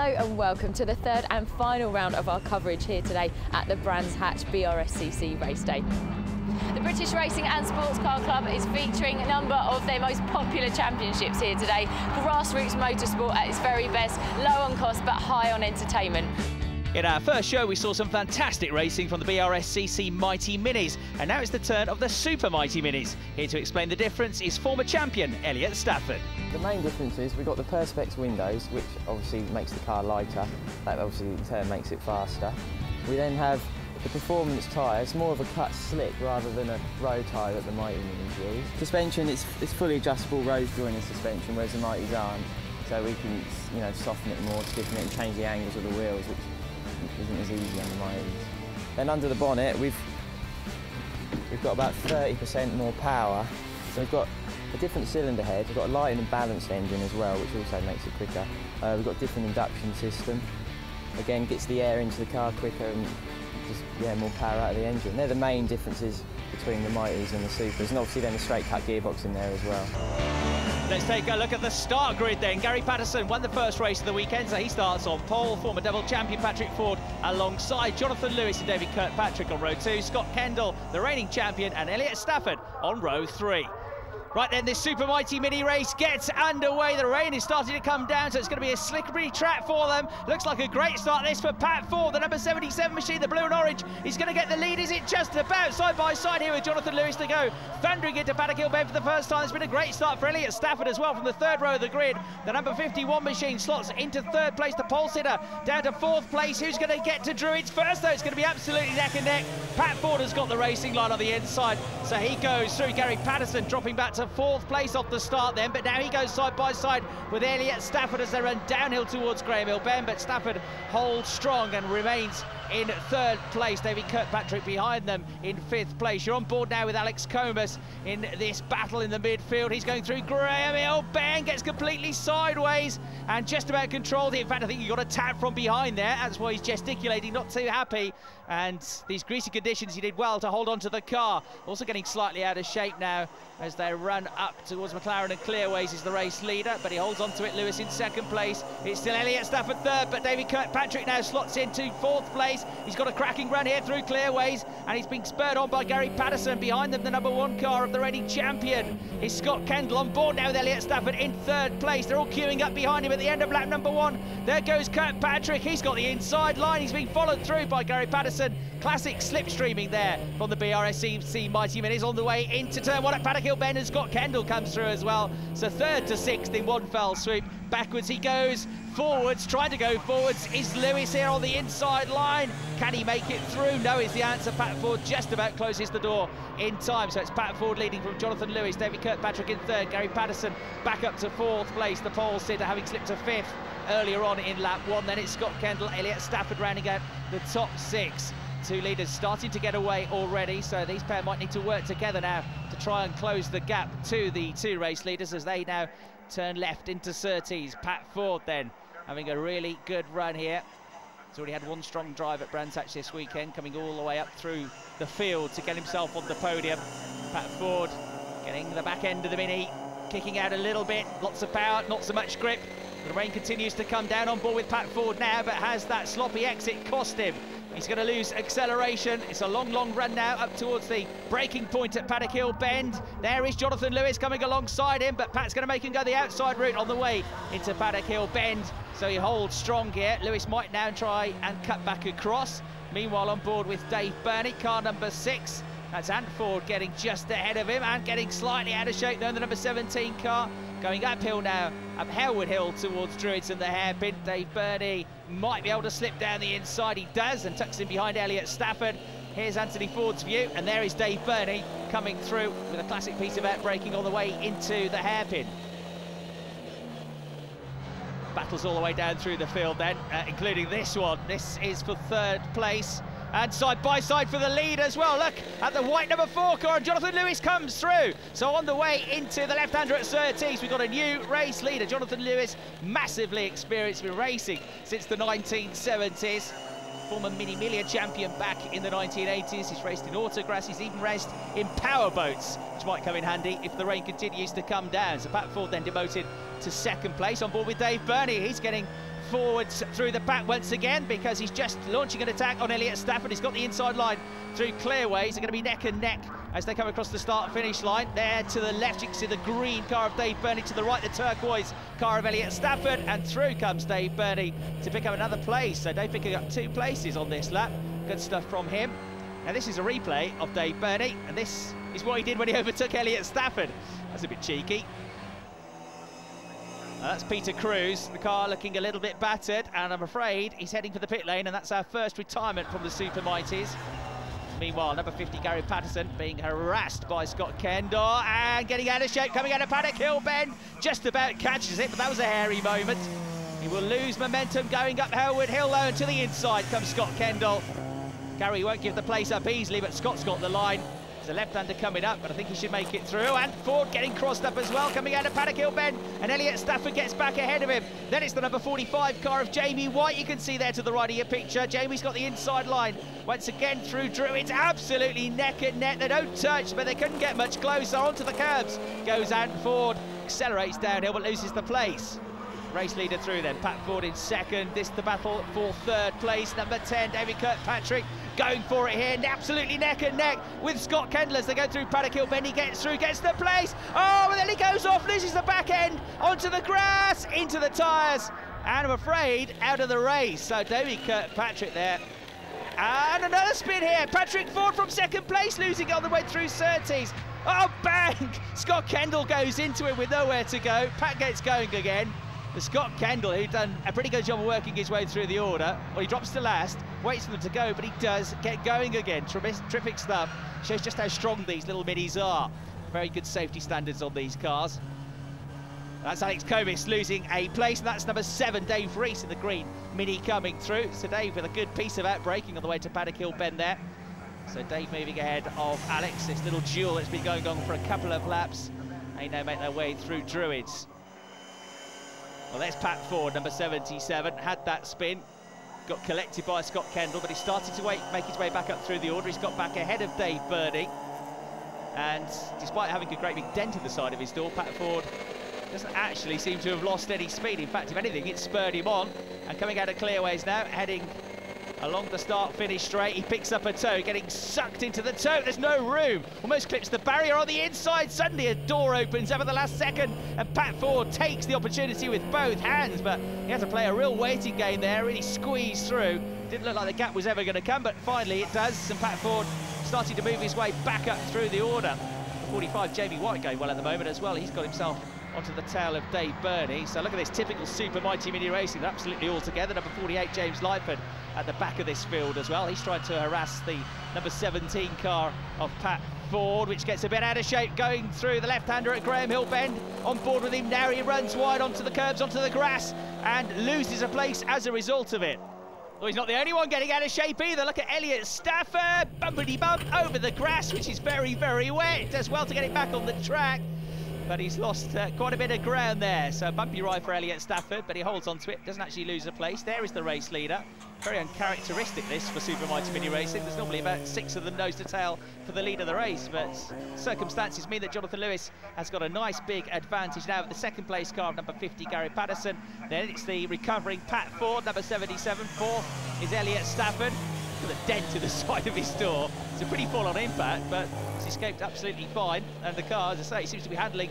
Hello and welcome to the third and final round of our coverage here today at the Brands Hatch BRSCC Race Day. The British Racing and Sports Car Club is featuring a number of their most popular championships here today. Grassroots motorsport at its very best, low on cost but high on entertainment. In our first show, we saw some fantastic racing from the BRSCC Mighty Minis, and now it's the turn of the Super Mighty Minis. Here to explain the difference is former champion Elliot Stafford. The main difference is we've got the Perspex windows, which obviously makes the car lighter. That obviously in turn makes it faster. We then have the performance tyre. It's more of a cut slick rather than a road tyre that the Mighty Minis use. Suspension, it's fully adjustable rose joiner suspension, whereas the Mighties aren't. So we can, soften it more, stiffen it, and change the angles of the wheels, which isn't as easy on the Mighties. Then under the bonnet, we've got about 30% more power. So we've got a different cylinder head. We've got a light and balanced engine as well, which also makes it quicker. We've got a different induction system. Again, gets the air into the car quicker and just more power out of the engine. They're the main differences between the Mighties and the Supers, and obviously then the straight cut gearbox in there as well. Let's take a look at the start grid then. Gary Patterson won the first race of the weekend, so he starts on pole. Former double champion Patrick Ford alongside Jonathan Lewis and David Kirkpatrick on row 2. Scott Kendall, the reigning champion, and Elliot Stafford on row 3. Right then, this Super Mighty Mini race gets underway. The rain is starting to come down, so it's going to be a slippery track for them. Looks like a great start this for Pat Ford, the number 77 machine, the blue and orange. He's going to get the lead. Is it just about side by side here with Jonathan Lewis to go? Thundering into Paddock Hill Bend for the first time. It's been a great start for Elliot Stafford as well from the third row of the grid. The number 51 machine slots into third place. The pole sitter down to fourth place. Who's going to get to Druids first, though? It's going to be absolutely neck and neck. Pat Ford has got the racing line on the inside, so he goes through. Gary Patterson dropping back to fourth place off the start then, but now he goes side by side with Elliot Stafford as they run downhill towards Graham Hill Bend, but Stafford holds strong and remains in third place. David Kirkpatrick behind them in fifth place. You're on board now with Alex Comas in this battle in the midfield. He's going through Graham Hill Bend, gets completely sideways and just about controlled it. In fact, I think he got a tap from behind there. That's why he's gesticulating, not too happy. And these greasy conditions, he did well to hold on to the car. Also getting slightly out of shape now as they run up towards McLaren, and Clearways is the race leader, but he holds on to it. Lewis in second place. It's still Elliot Stafford third, but David Kirkpatrick now slots into fourth place. He's got a cracking run here through Clearways, and he's been spurred on by Gary Patterson. Behind them, the number 1 car of the reigning champion is Scott Kendall. On board now with Elliot Stafford in third place. They're all queuing up behind him at the end of lap number 1. There goes Kirkpatrick. He's got the inside line. He's been followed through by Gary Patterson. Classic slipstreaming there from the BRSCC Mighty Minis on the way into turn 1 at Paddock Hill Bend, and Scott Kendall comes through as well. So third to sixth in one fell swoop. Backwards he goes, forwards, trying to go forwards is Lewis here on the inside line. Can he make it through? No is the answer. Pat Ford just about closes the door in time. So it's Pat Ford leading from Jonathan Lewis, David Kirkpatrick in third, Gary Patterson back up to fourth place. The pole sitter having slipped to fifth earlier on in lap 1. Then it's Scott Kendall, Elliot Stafford rounding out the top 6. Two leaders starting to get away already, so these pair might need to work together now to try and close the gap to the 2 race leaders as they now turn left into Surtees. Pat Ford then having a really good run here. He's already had one strong drive at Brands Hatch this weekend, coming all the way up through the field to get himself on the podium. Pat Ford getting the back end of the Mini, kicking out a little bit, lots of power, not so much grip. The rain continues to come down. On board with Pat Ford now, but has that sloppy exit cost him? He's going to lose acceleration. It's a long, long run now up towards the breaking point at Paddock Hill Bend. There is Jonathan Lewis coming alongside him, but Pat's going to make him go the outside route on the way into Paddock Hill Bend. So he holds strong here. Lewis might now try and cut back across. Meanwhile, on board with Dave Burney, car number 6. That's Ant Ford getting just ahead of him and getting slightly out of shape though in the number 17 car. Going uphill now, up Hellwood Hill towards Druids and the hairpin. Dave Burney might be able to slip down the inside. He does, and tucks in behind Elliot Stafford. Here's Anthony Ford's view, and there is Dave Burney coming through with a classic piece of outbraking on the way into the hairpin. Battles all the way down through the field then, including this one. This is for third place. And side by side for the lead as well. Look at the white number 4 car, and Jonathan Lewis comes through. So on the way into the left-hander at Surtees, we've got a new race leader. Jonathan Lewis, massively experienced with racing since the 1970s. Former Mini Million champion back in the 1980s. He's raced in autograss, he's even raced in power boats, which might come in handy if the rain continues to come down. So Pat Ford then demoted to second place. On board with Dave Burney, he's getting forwards through the pack once again because he's just launching an attack on Elliott Stafford. He's got the inside line through clearways. They're going to be neck and neck as they come across the start-finish line. There to the left, you can see the green car of Dave Burney. To the right, the turquoise car of Elliott Stafford. And through comes Dave Burney to pick up another place. So Dave picking up 2 places on this lap. Good stuff from him. Now this is a replay of Dave Burney, and this is what he did when he overtook Elliott Stafford. That's a bit cheeky. That's Peter Cruz, the car looking a little bit battered, and I'm afraid he's heading for the pit lane, and that's our first retirement from the Super Mighties. Meanwhile, number 50, Gary Patterson, being harassed by Scott Kendall and getting out of shape, coming out of Paddock Hill Bend, just about catches it, but that was a hairy moment. He will lose momentum going up Hellwood Hill though, and to the inside comes Scott Kendall. Gary won't give the place up easily, but Scott's got the line. There's a left-hander coming up, but I think he should make it through. And Ford getting crossed up as well, coming out of Paddock Hill Bend. And Elliott Stafford gets back ahead of him. Then it's the number 45 car of Jamie White. You can see there to the right of your picture. Jamie's got the inside line. Once again through Drew. It's absolutely neck and neck. They don't touch, but they couldn't get much closer. Onto the curbs goes Ant Ford. Accelerates downhill, but loses the place. Race leader through then, Pat Ford in second. This the battle for third place. Number 10, David Kirkpatrick, going for it here, absolutely neck and neck with Scott Kendall as they go through Paddock Hill Bend. He gets through, gets the place. Oh, and then he goes off, loses the back end, onto the grass, into the tyres, and I'm afraid out of the race. So David Kirkpatrick there. And another spin here. Patrick Ford from second place, losing it on the way through Surtees. Oh, bang! Scott Kendall goes into it with nowhere to go. Pat gets going again. But Scott Kendall, who'd done a pretty good job of working his way through the order, well, he drops to last, waits for them to go, but he does get going again. Terrific stuff. Shows just how strong these little minis are. Very good safety standards on these cars. That's Alex Comis losing a place, and that's number 7, Dave Rees in the green mini coming through. So Dave with a good piece of outbraking on the way to Paddock Hill Bend there. So Dave moving ahead of Alex, this little duel that's been going on for a couple of laps. They now make their way through Druids. Well, there's Pat Ford, number 77, had that spin, got collected by Scott Kendall, but he started to make his way back up through the order. He's got back ahead of Dave Burney, and despite having a great big dent in the side of his door, Pat Ford doesn't actually seem to have lost any speed. In fact, if anything, it spurred him on. And coming out of clearways now, heading along the start-finish straight, he picks up a toe, getting sucked into the toe. There's no room. Almost clips the barrier on the inside. Suddenly a door opens up at the last second, and Pat Ford takes the opportunity with both hands, but he had to play a real waiting game there, really squeeze through. Didn't look like the gap was ever going to come, but finally it does, and Pat Ford starting to move his way back up through the order. 45, Jamie White going well at the moment as well. He's got himself onto the tail of Dave Burney. So look at this typical Super Mighty Mini racing. They're absolutely all together. Number 48, James Lightford, at the back of this field as well. He's trying to harass the number 17 car of Pat Ford, which gets a bit out of shape going through the left-hander at Graham Hill Bend. On board with him now, he runs wide onto the curbs, onto the grass, and loses a place as a result of it. Well, he's not the only one getting out of shape either. Look at Elliott Stafford, bumpity-bump over the grass, which is very, very wet. Does well to get it back on the track, but he's lost quite a bit of ground there. So bumpy ride for Elliott Stafford, but he holds on to it, doesn't actually lose a place. There is the race leader. Very uncharacteristic this for Super Mighty Mini racing. There's normally about 6 of them nose to tail for the lead of the race, but circumstances mean that Jonathan Lewis has got a nice big advantage now with the second place car of number 50, Gary Patterson. Then it's the recovering Pat Ford, number 77. 4th is Elliott Stafford, with a dent to the side of his door. It's a pretty full-on impact, but it's escaped absolutely fine, and the car, as I say, seems to be handling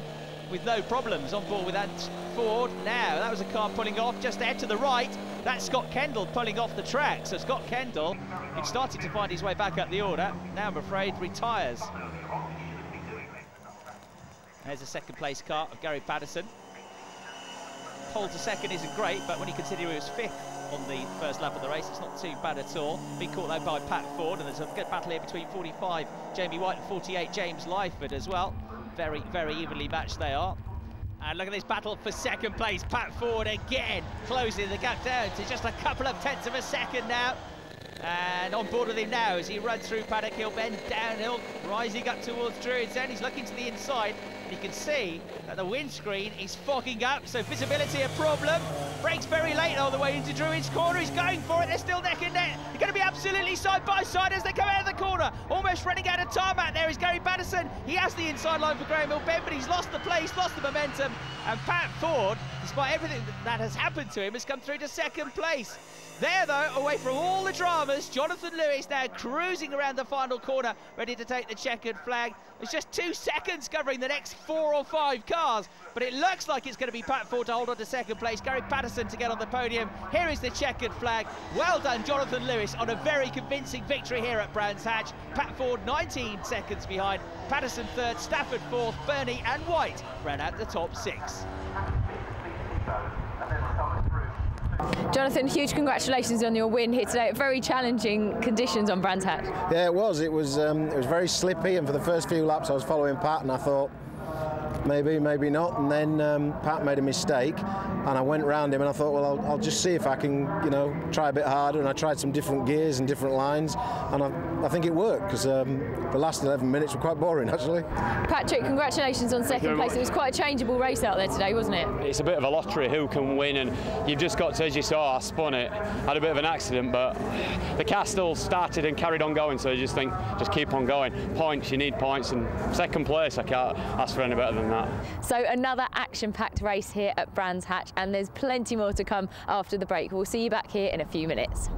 with no problems. On board with Ant Ford now. That was a car pulling off just there to the right. That's Scott Kendall pulling off the track. So Scott Kendall, who's started to find his way back up the order, now I'm afraid retires. There's a second place car of Gary Patterson. Pole to second isn't great, but when you consider he was 5th on the first lap of the race, it's not too bad at all. Being caught out by Pat Ford, and there's a good battle here between 45 Jamie White and 48 James Lightford as well. Very, very evenly matched they are. And look at this battle for second place. Pat Ford again closing the gap down to just a couple of tenths of a second now. And on board with him now as he runs through Paddock Hill Bend, downhill, rising up towards Druids End. He's looking to the inside, and you can see that the windscreen is fogging up, so visibility a problem. Brakes very late all the way into Druids' corner. He's going for it. They're still neck and neck. going to be absolutely side by side as they come out of the corner. Almost running out of tarmac there is Gary Patterson. He has the inside line for Graham Hill-Ben, but he's lost the place, lost the momentum. And Pat Ford, despite everything that has happened to him, has come through to second place. There, though, away from all the dramas, Jonathan Lewis now cruising around the final corner, ready to take the checkered flag. It's just 2 seconds covering the next 4 or 5 cars, but it looks like it's going to be Pat Ford to hold on to second place, Gary Patterson to get on the podium. Here is the checkered flag. Well done, Jonathan Lewis, on a very convincing victory here at Brands Hatch. Pat Ford 19 seconds behind, Patterson third, Stafford fourth, Burney and White ran out the top 6. Jonathan, huge congratulations on your win here today at very challenging conditions on Brands Hatch. Yeah, it was. It was very slippy, and for the first few laps I was following Pat, and I thought maybe, maybe not. And then Pat made a mistake, and I went round him, and I thought, well, I'll just see if I can, you know, try a bit harder. And I tried some different gears and different lines, and I think it worked, because the last 11 minutes were quite boring, actually. Patrick, congratulations on second place. It was quite a changeable race out there today, wasn't it? It's a bit of a lottery who can win, and you've just got to, as you saw, I spun it, had a bit of an accident, but the car still started and carried on going, so you just think, just keep on going. Points, you need points, and second place, I can't ask for any better than that. So another action-packed race here at Brands Hatch, and there's plenty more to come after the break. We'll see you back here in a few minutes.